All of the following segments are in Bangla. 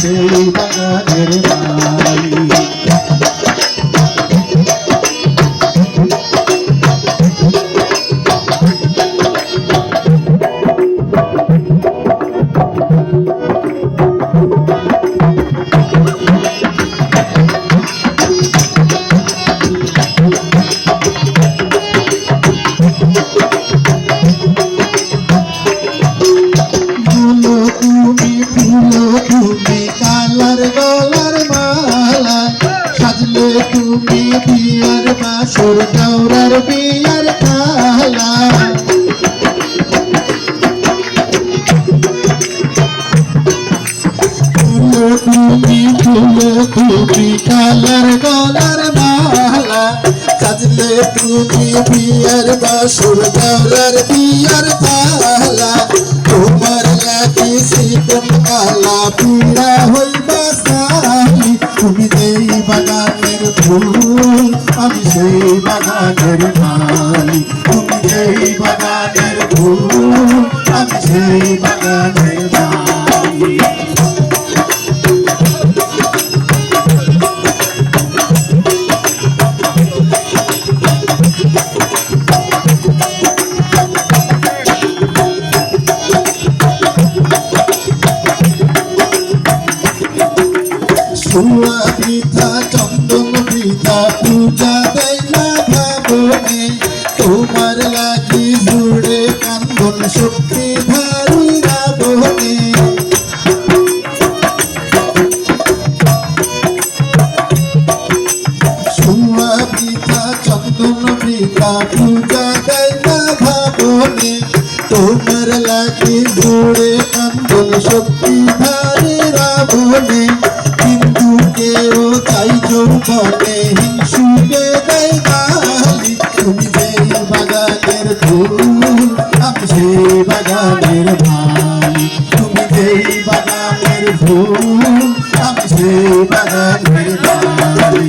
সেই বাগানের মালিক। তুমি বিয়ার বাসর দৌড়ার বিয়ার খালা তুমি কালার গলার মালা সাজলে তুমি বিয়ার বাসর দৌড়ার বিয়ার খালা তোমার লাগি সিকম কালা পিড়া হইবা সালি তুমি যেই বাগানের ফুল আমি সেই বাগানের মালি তুমি যেই বাগানের ফুল আমি সেই বাগানের মালি। সুয়া পিতা চন্দন পিতা পূজা দেয় না ভাবনে তোমার লাগি জুড়ে কান্দন শক্তি ধারি রাবনে সুয়া পিতা চন্দন পিতা পূজা দেয় না ভাবনে তোমার লাগি জুড়ে কান্দন শক্তি ধারি রাবনে কেউ তাই যৌবনে হিংসুকে দেয় গালি তুমি যেই বাগানের ফুল আমি সেই বাগানের মালি তুমি যেই বাগানের ফুল আমি সেই বাগানের মালি।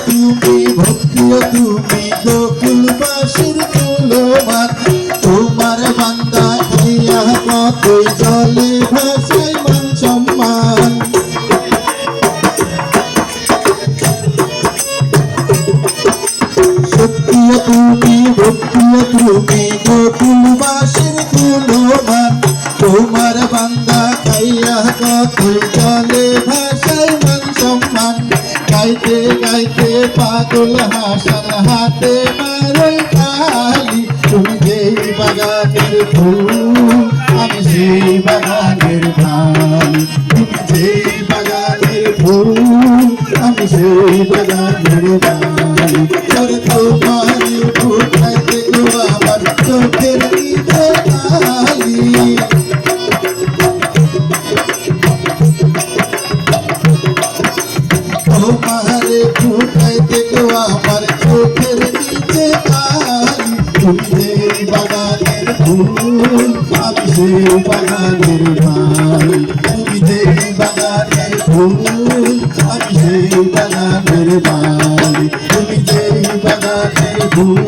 তুমি ভক্তিও তুমি গোকুলবাসীর কুলমান তোমার বান্দা হইয়া কতই জলে ভাসাই মান সম্মান সত্যিও তুমি ভক্তিও তুমি গোকুলবাসীর কুলমান তোমার বান্দা খাইয়া কতই জলে ভাসাই মান সম্মান। গাইতে গাইতে পাগল হাসান হাতে মারই কালি তুমি যেই বাগানের ফুল আমি সেই বাগানের মালি তুমি যেই বাগানের ফুল আমি সেই বাগানের মালি। তোমার ফুটাইতে গো আমার চোখের নিচে কালি তোমারে ফুটাইতে গো আমার চোখের নিচে কালি তুমি যেই বাগানের ফুল আমি সেই বাগানের মালি তুমি যেই বাগানের ফুল আমি সেই বাগানের মালি তুমি যেই বাগানের ফুল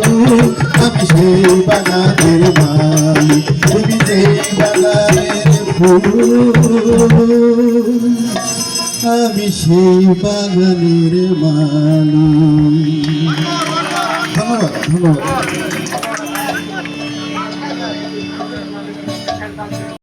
আমি সেই বাগানের মালি তুমি যেই বাগানের ফুল আমি সেই বাগানের মালি। ধন্যবাদ ধন্যবাদ।